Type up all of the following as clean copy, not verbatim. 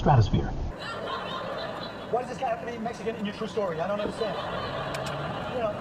stratosphere. Why does this guy have to be Mexican in your true story? I don't understand. You know.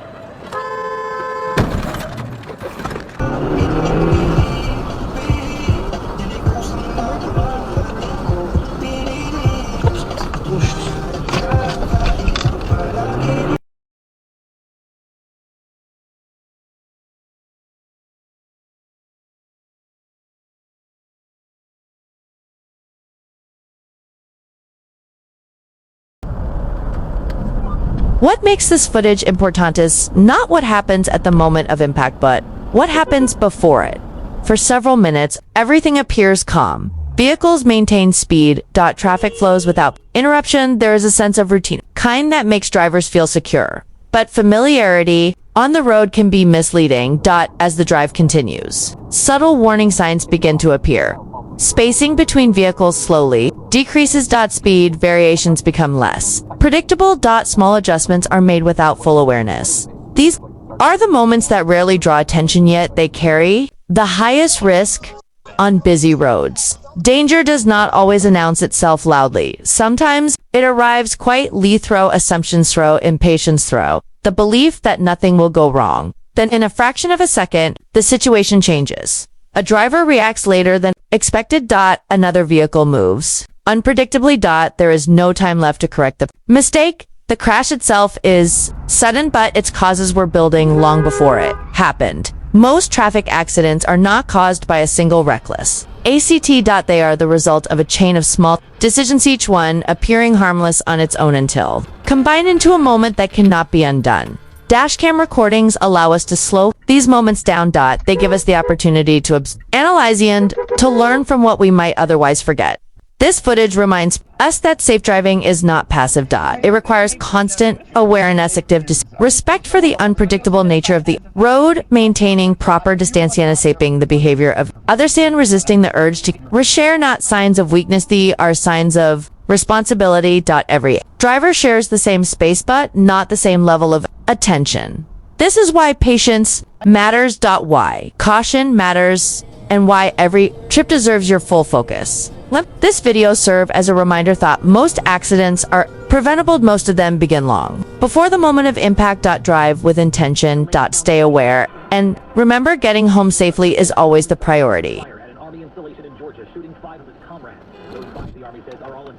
What makes this footage important is not what happens at the moment of impact, but what happens before it. For several minutes, everything appears calm. Vehicles maintain speed. Traffic flows without interruption. There is a sense of routine, kind that makes drivers feel secure. But familiarity on the road can be misleading. As the drive continues, subtle warning signs begin to appear. Spacing between vehicles slowly decreases. Speed variations become less predictable. Small adjustments are made without full awareness. These are the moments that rarely draw attention, yet they carry the highest risk on busy roads. Danger does not always announce itself loudly. Sometimes it arrives quietly through assumptions, through impatience, through the belief that nothing will go wrong. Then in a fraction of a second, the situation changes. A driver reacts later than expected. Another vehicle moves unpredictably. There is no time left to correct the mistake. The crash itself is sudden, but its causes were building long before it happened. Most traffic accidents are not caused by a single reckless act. They are the result of a chain of small decisions, each one appearing harmless on its own until combined into a moment that cannot be undone. Dashcam recordings allow us to slow these moments down. They give us the opportunity to analyze and to learn from what we might otherwise forget. This footage reminds us that safe driving is not passive. It requires constant awareness, active respect for the unpredictable nature of the road, maintaining proper distance and shaping the behavior of others and resisting the urge to reshare. Not signs of weakness, they are signs of responsibility. Every driver shares the same space but not the same level of attention. This is why patience matters. Why caution matters, and why every trip deserves your full focus. Let this video serve as a reminder that most accidents are preventable. Most of them begin long before the moment of impact. Drive with intention. Stay aware, and remember, getting home safely is always the priority. At an army installation in Georgia, shooting 5 of his comrades. Those 5, the army says, are all in.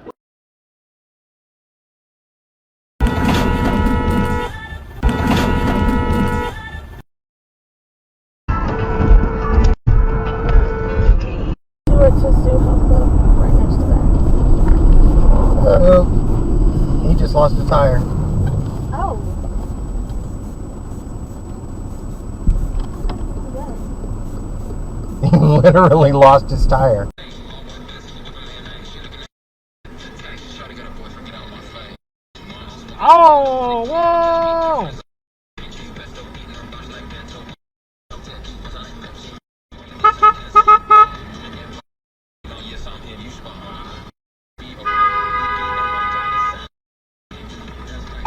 Let's just do right next to that. He just lost a tire. Oh. He literally lost his tire. Oh, whoa!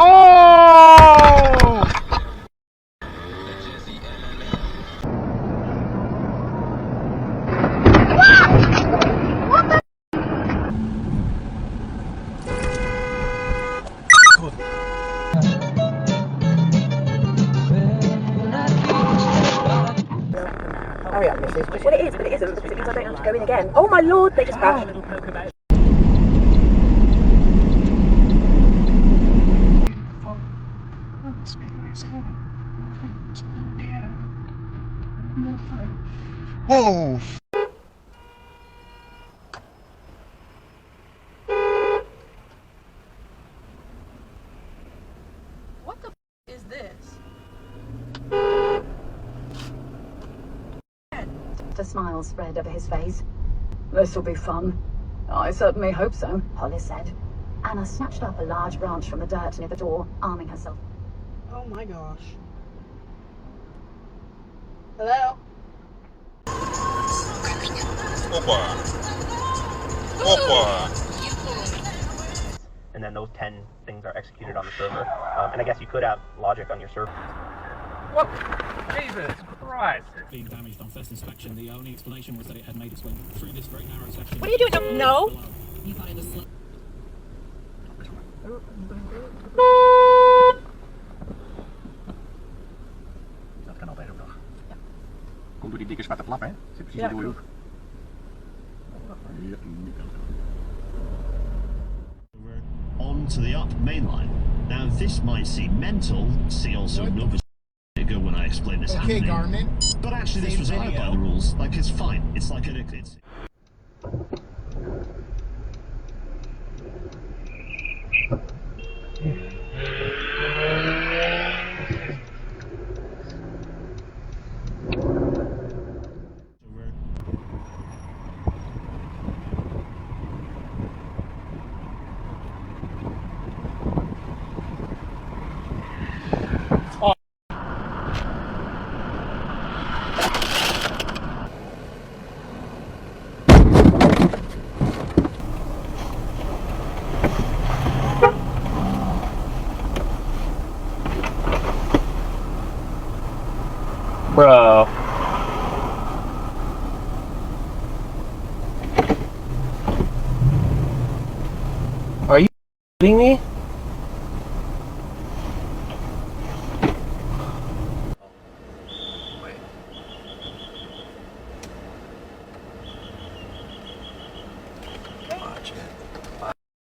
Oh! Hurry up, missus. Well, it is, but it isn't, because it means I don't have to go in again. Oh my lord, they just crashed. Whoa! What the is this? A smile spread over his face. This'll be fun. I certainly hope so, Hollis said. Anna snatched up a large branch from the dirt near the door, arming herself. Oh my gosh. Hello? And then those 10 things are executed on the server. And I guess you could have logic on your server. What? Jesus Christ. Being damaged on first inspection, the only explanation was that it had made its way through this very narrow section. What are you doing? No. You find a Dat kan altijd ook nog. Ja. Komt door die dikke zwarte plap, hè? Zit precies in de hoek. Onto the up main line. Now this might seem mental, see also another ago when I explained this happening. Garmin. But actually this was allowed by the rules. Like it's fine. It's like it's Bro. Are you kidding me?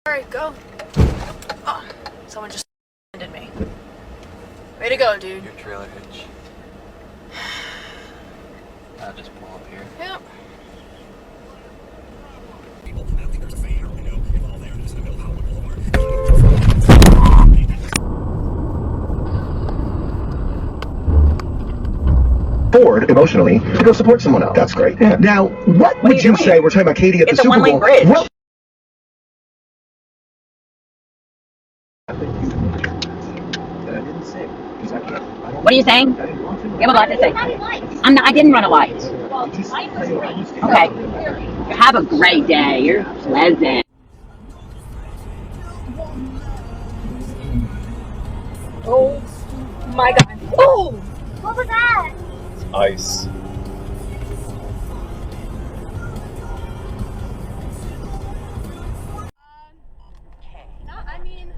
Alright, go. Oh, someone just ended me. Way to go, dude. Your trailer hitch. I'll just pull up here. Yep. Forward emotionally to go support someone else. That's great. Yeah. Now, what would you say? We're talking about Katie at the Super Bowl. It's a one-lane bridge. What? What are you saying? You have a lot to say. I'm not. I didn't run a light. Okay. Have a great day. You're pleasant. Oh my god. Oh! What was that? Ice. I mean,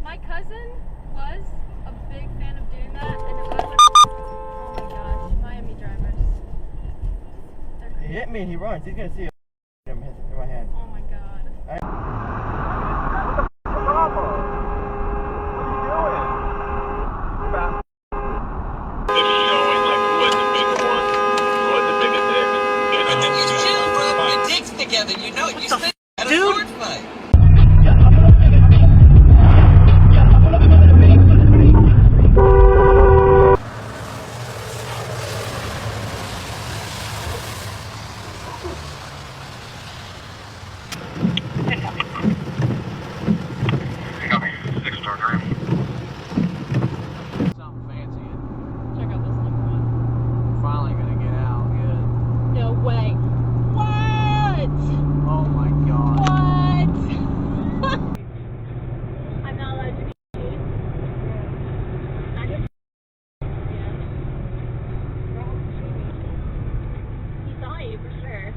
my cousin was a big fan of doing that, and it was oh my gosh, Miami drivers. He hit me and he runs. He's gonna see him hit in my hand. Oh my god. Together, you know, you said at a sword fight. Something fancy. Check out this little one. Finally gonna get out. Good. No way. What? Oh my god. What? I'm not allowed to be. He saw you for sure.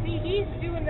See, he's doing that.